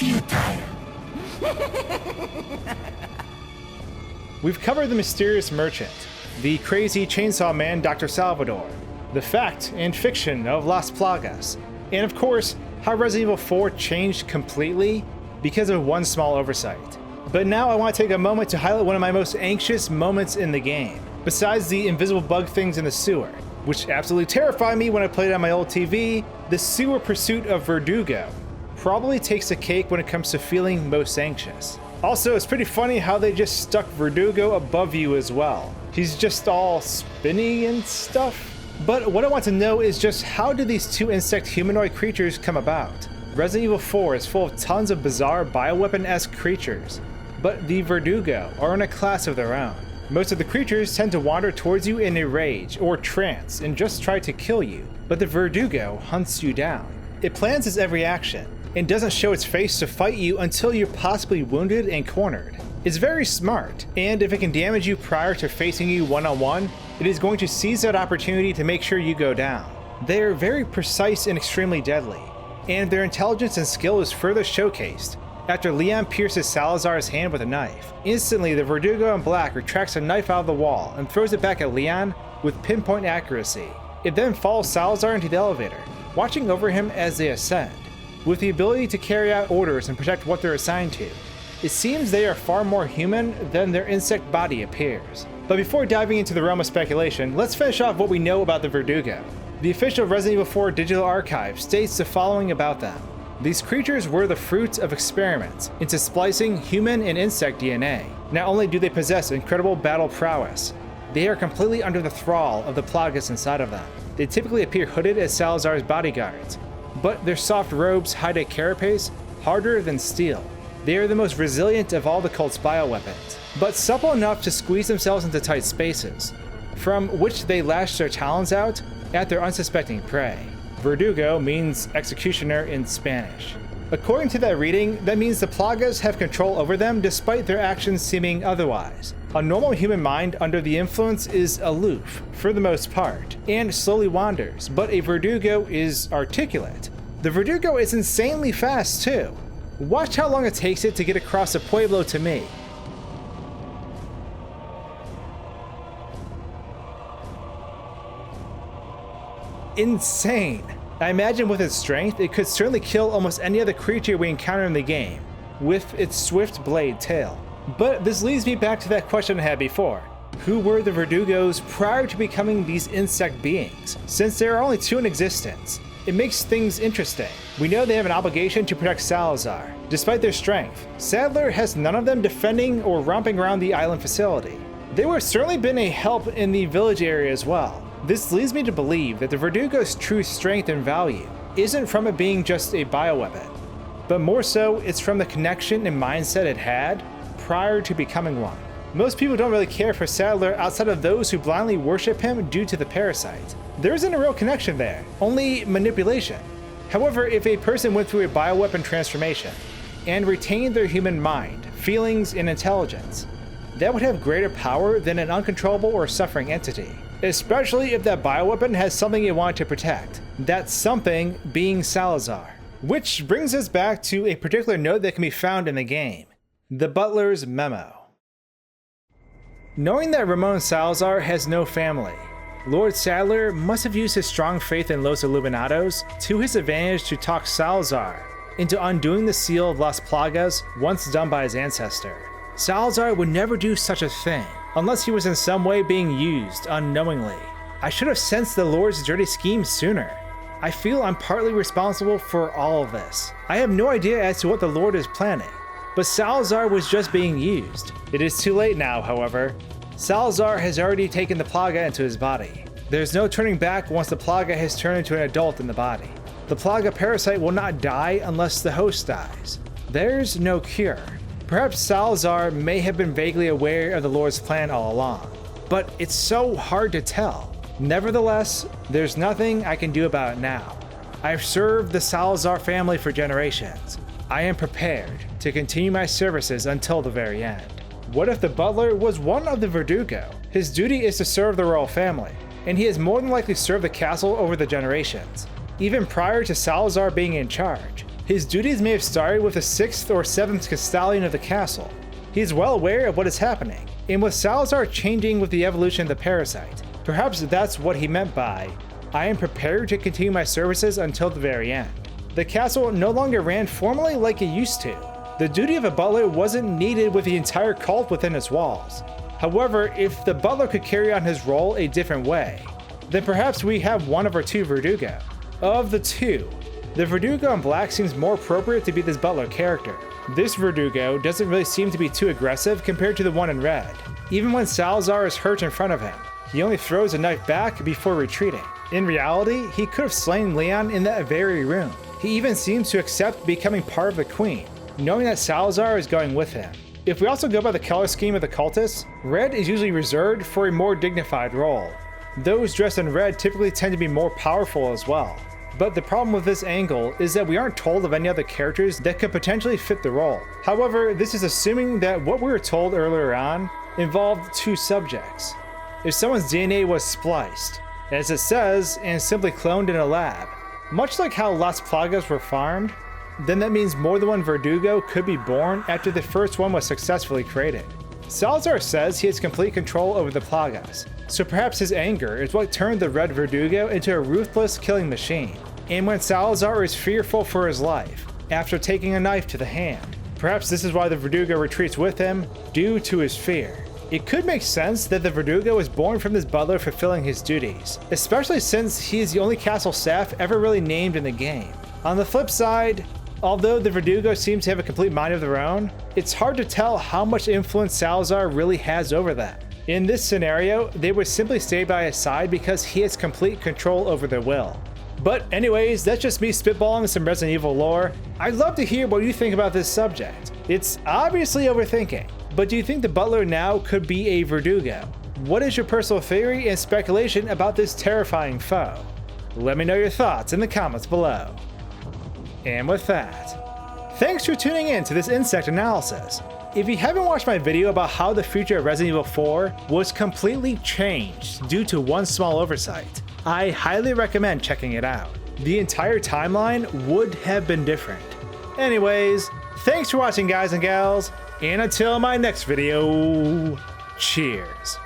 futile. We've covered the mysterious merchant, the crazy chainsaw man Dr. Salvador, the fact and fiction of Las Plagas, and of course, how Resident Evil 4 changed completely because of one small oversight. But now I want to take a moment to highlight one of my most anxious moments in the game, besides the invisible bug things in the sewer, which absolutely terrified me when I played it on my old TV. The sewer pursuit of Verdugo probably takes the cake when it comes to feeling most anxious. Also, it's pretty funny how they just stuck Verdugo above you as well. He's just all spinny and stuff. But what I want to know is just how did these two insect humanoid creatures come about? Resident Evil 4 is full of tons of bizarre bioweapon-esque creatures, but the Verdugo are in a class of their own. Most of the creatures tend to wander towards you in a rage or trance and just try to kill you, but the Verdugo hunts you down. It plans its every action and doesn't show its face to fight you until you're possibly wounded and cornered. It's very smart, and if it can damage you prior to facing you one-on-one, it is going to seize that opportunity to make sure you go down. They are very precise and extremely deadly, and their intelligence and skill is further showcased after Leon pierces Salazar's hand with a knife. Instantly, the Verdugo in black retracts a knife out of the wall and throws it back at Leon with pinpoint accuracy. It then follows Salazar into the elevator, watching over him as they ascend. With the ability to carry out orders and protect what they're assigned to, it seems they are far more human than their insect body appears. But before diving into the realm of speculation, let's finish off what we know about the Verdugo. The official Resident Evil 4 digital archive states the following about them. These creatures were the fruits of experiments into splicing human and insect DNA. Not only do they possess incredible battle prowess, they are completely under the thrall of the Plagas inside of them. They typically appear hooded as Salazar's bodyguards, but their soft robes hide a carapace harder than steel. They are the most resilient of all the cult's bioweapons, but supple enough to squeeze themselves into tight spaces, from which they lash their talons out at their unsuspecting prey. Verdugo means executioner in Spanish. According to that reading, that means the Plagas have control over them despite their actions seeming otherwise. A normal human mind under the influence is aloof, for the most part, and slowly wanders, but a Verdugo is articulate. The Verdugo is insanely fast too. Watch how long it takes it to get across the pueblo to me. Insane. I imagine with its strength, it could certainly kill almost any other creature we encounter in the game, with its swift blade tail. But this leads me back to that question I had before. Who were the Verdugos prior to becoming these insect beings? Since there are only two in existence, it makes things interesting. We know they have an obligation to protect Salazar. Despite their strength, Sadler has none of them defending or romping around the island facility. They would have certainly been a help in the village area as well. This leads me to believe that the Verdugo's true strength and value isn't from it being just a bioweapon, but more so it's from the connection and mindset it had prior to becoming one. Most people don't really care for Sadler outside of those who blindly worship him due to the parasite. There isn't a real connection there, only manipulation. However, if a person went through a bioweapon transformation and retained their human mind, feelings, and intelligence, that would have greater power than an uncontrollable or suffering entity. Especially if that bioweapon has something you want to protect. That something being Salazar. Which brings us back to a particular note that can be found in the game. The Butler's Memo. Knowing that Ramon Salazar has no family, Lord Sadler must have used his strong faith in Los Illuminados to his advantage to talk Salazar into undoing the seal of Las Plagas once done by his ancestor. Salazar would never do such a thing, unless he was in some way being used unknowingly. I should have sensed the Lord's dirty scheme sooner. I feel I'm partly responsible for all of this. I have no idea as to what the Lord is planning, but Salazar was just being used. It is too late now, however. Salazar has already taken the Plaga into his body. There's no turning back once the Plaga has turned into an adult in the body. The Plaga parasite will not die unless the host dies. There's no cure. Perhaps Salazar may have been vaguely aware of the Lord's plan all along, but it's so hard to tell. Nevertheless, there's nothing I can do about it now. I've served the Salazar family for generations. I am prepared to continue my services until the very end. What if the butler was one of the Verdugo? His duty is to serve the royal family, and he has more than likely served the castle over the generations. Even prior to Salazar being in charge, His duties may have started with the 6th or 7th Castellan of the castle. He is well aware of what is happening, and with Salazar changing with the evolution of the parasite, perhaps that's what he meant by, "I am prepared to continue my services until the very end." The castle no longer ran formally like it used to. The duty of a butler wasn't needed with the entire cult within its walls. However, if the butler could carry on his role a different way, then perhaps we have one of our two Verdugo. Of the two, the Verdugo in black seems more appropriate to be this butler character. This Verdugo doesn't really seem to be too aggressive compared to the one in red. Even when Salazar is hurt in front of him, he only throws a knife back before retreating. In reality, he could have slain Leon in that very room. He even seems to accept becoming part of the Queen, knowing that Salazar is going with him. If we also go by the color scheme of the cultists, red is usually reserved for a more dignified role. Those dressed in red typically tend to be more powerful as well. But the problem with this angle is that we aren't told of any other characters that could potentially fit the role. However, this is assuming that what we were told earlier on involved two subjects. If someone's DNA was spliced, as it says, and simply cloned in a lab, much like how Las Plagas were farmed, then that means more than one Verdugo could be born after the first one was successfully created. Salazar says he has complete control over the Plagas, so perhaps his anger is what turned the red Verdugo into a ruthless killing machine. And when Salazar is fearful for his life, after taking a knife to the hand, perhaps this is why the Verdugo retreats with him, due to his fear. It could make sense that the Verdugo was born from this butler fulfilling his duties, especially since he is the only castle staff ever really named in the game. On the flip side, although the Verdugo seems to have a complete mind of their own, it's hard to tell how much influence Salazar really has over them. In this scenario, they would simply stay by his side because he has complete control over their will. But anyways, that's just me spitballing some Resident Evil lore. I'd love to hear what you think about this subject. It's obviously overthinking, but do you think the butler now could be a Verdugo? What is your personal theory and speculation about this terrifying foe? Let me know your thoughts in the comments below. And with that, thanks for tuning in to this insect analysis. If you haven't watched my video about how the future of Resident Evil 4 was completely changed due to one small oversight, I highly recommend checking it out. The entire timeline would have been different. Anyways, thanks for watching guys and gals, and until my next video, cheers.